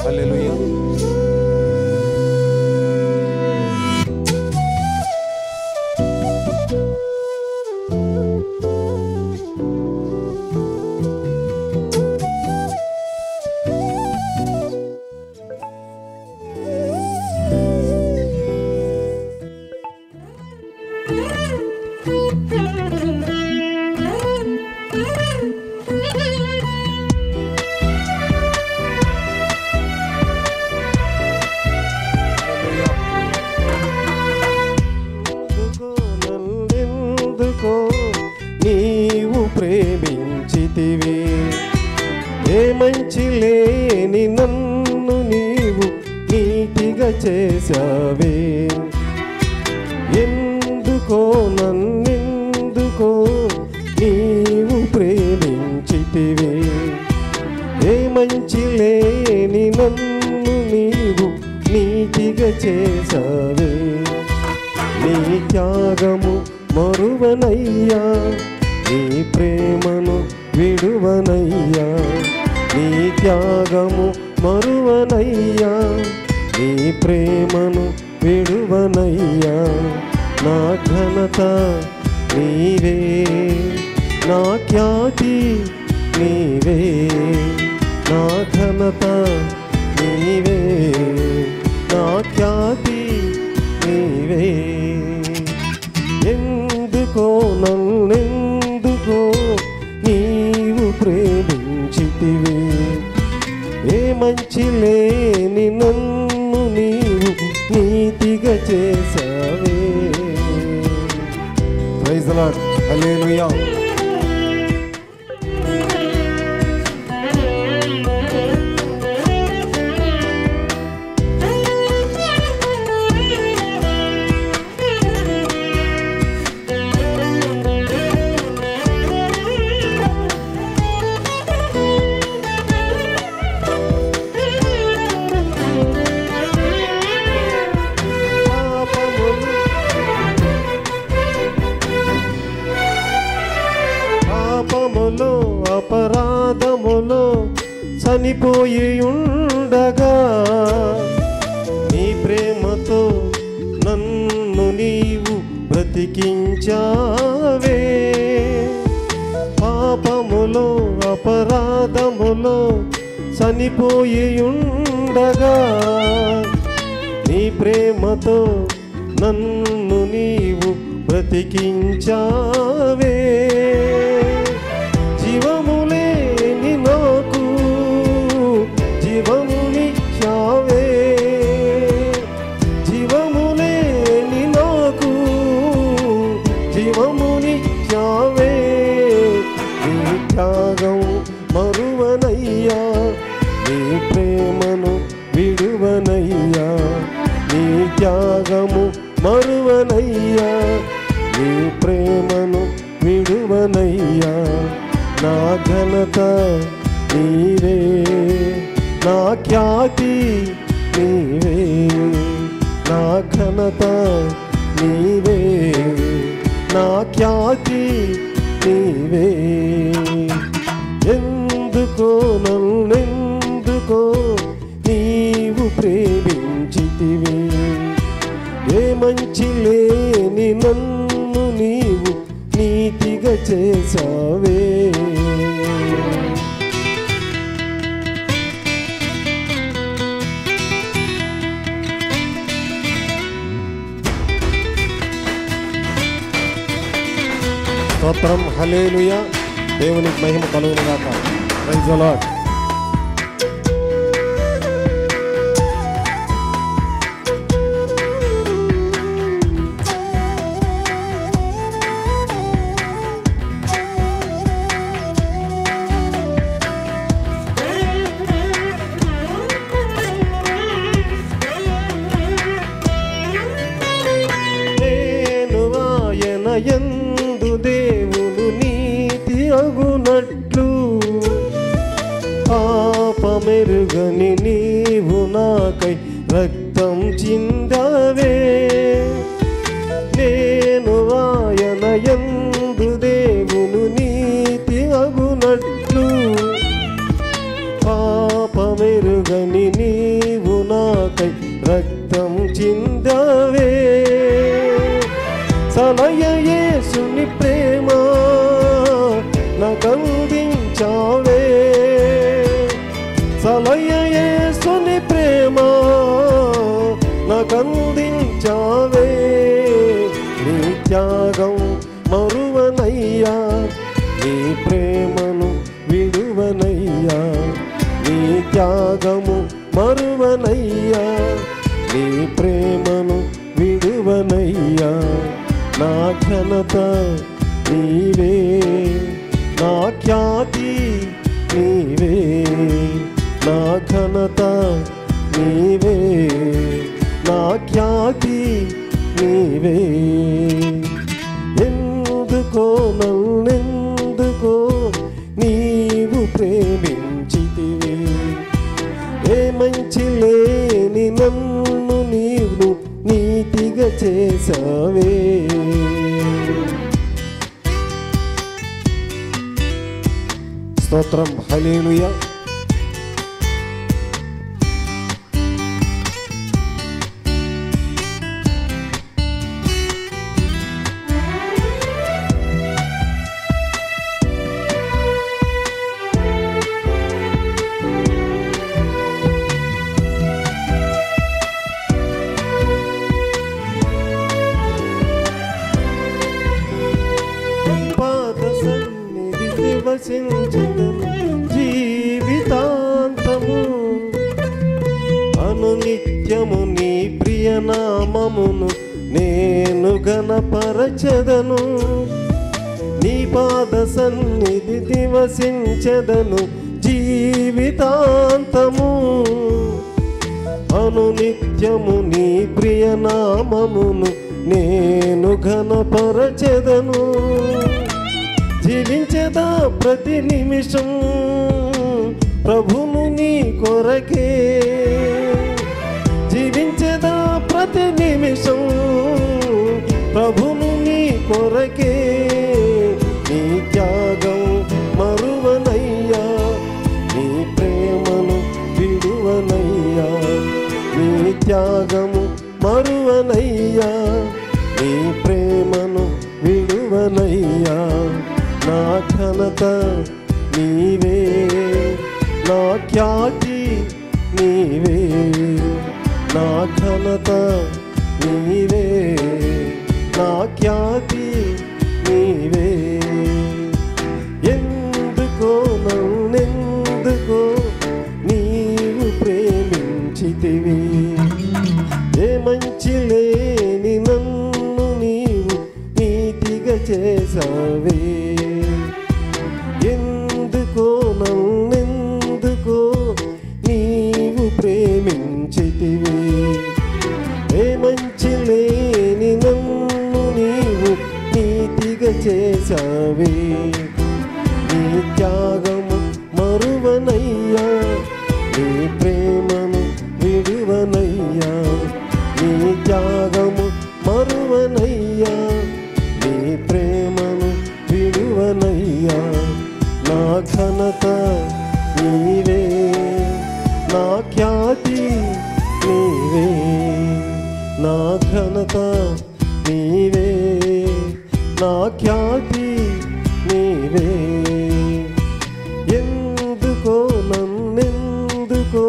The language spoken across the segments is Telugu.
హల్లెలూయా. నీవు ప్రేమించితివి, ఏ మంచి లేని నన్ను నీవు నీతిగా చేసావే. ఎందుకో నన్నెందుకో నీవు ప్రేమించితివి, ఏ మంచి లేని నన్ను నీవు నీతిగా చేసావే. నీ త్యాగము మరువనయ్యా, నీ ప్రేమను విడువనయ్యా. నీ త్యాగము మరువనయ్యా, నీ ప్రేమను విడువనయ్యా. నా ఘనత నీవే, నా ఖ్యాతి నీవే, నా ఘనత నీవే, నా ఖ్యాతి నీవే. ఎందుకో నన్నెందుకో నీవు ప్రేమించితివి, ఏ మంచి లేని నన్ను నీవు నీతిగా చేసావే. Praise the Lord. హల్లెలూయా. పాపములో అపరాధములో చనిపోయి ఉండగా నీ ప్రేమతో నన్ను నీవు బ్రతికించావే. పాపములో అపరాధములో చనిపోయి ఉండగా నీ ప్రేమతో నన్ను నీవు బ్రతికించావే. జీవములేని నాకు జీవమునిచ్చావే, జీవములేని నాకు జీవమునిచ్చావే. నీ త్యాగం మరువనయ్యా, నీ ప్రేమను విడువనయ్యా. నీ త్యాగము మరువనయ్యా, నీ ప్రేమను విడువనయ్యా. నా ఘనత నీవే, నా ఖ్యాతి నీవే, నా ఘనత నీవే, నా ఖ్యాతి నీవే. ఎందుకో నన్నెందుకో నీవు ప్రేమించితివి, ఏ మంచి లేని నన్ను నీవు నీతిగా చేసావే. స్తోత్రం. హల్లెలూయా. దేవునికి మహిమ కలుగును గాక. Praise the Lord. యందు దేవుడు నీతి అగునట్లు పాపమెరుగని నీవు నాకై రక్తం చిందవే. నేను ఆయన యందు దేవుడు నీతి అగునట్లు పాపమెరుగని నీ నా ఖ్యాతి నీవే, నా ఘనత నీవే, నా ఖ్యాతి నీవే. ఎందుకో నన్నెందుకో నీవు ప్రేమించితివి, ఏ మంచి లేని నన్ను నీవు నీతిగా చేసావే. స్తోత్రం, హల్లెలూయా. జీవితాంతము అనునిత్యము నీ ప్రియనామమును నేను ఘనపరచెదను, నీ పాద సన్నిధి నివసించెదను జీవితాంతము. అనునిత్యము నీ ప్రియనామమును నేను ఘనపరచెదను, జీవించేదా ప్రతి నిమిషం ప్రభును నీ కొరకే, జీవించేదా ప్రతి నిమిషం ప్రభును నీ కొరకే. నీ త్యాగం మరువనయ్యా, నీ ప్రేమను విడువనయ్యా, నీ త్యాగము మరువనయ్యా, నీ ప్రేమను విడువనయ్యా. నా ఘనత నీవే, నా ఖ్యాతి నీవే, నా ఘనత నీవే, నా ఖ్యాతి నీవే. ఎందుకో నన్నెందుకో నీవు ప్రేమించితివి, ఏ మంచి లేని నన్ను నీవు నీతిగా చేసావే. ఎందుకో నన్నెందుకో నీవు ప్రేమించితివి, ఏ మంచి లేని నన్ను నీవు నీతిగా చేసావే. నీ త్యాగము మరువనయ్యా, నీ ప్రేమను విడువనయ్యా, నీ త్యాగము మరువనయ్యా, నీ ప్రేమను విడువనయ్యా. నా ఘనత నీవే, నా ఖ్యాతి నీవే, నా ఘనత నీవే, నా ఖ్యాతి నీవే. ఎందుకో నన్నెందుకో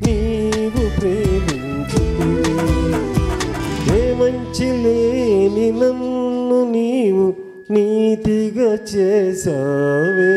నీవు ప్రేమించితివి, ఏ మంచి లేని నన్ను నీవు నీతిగా చేసావే.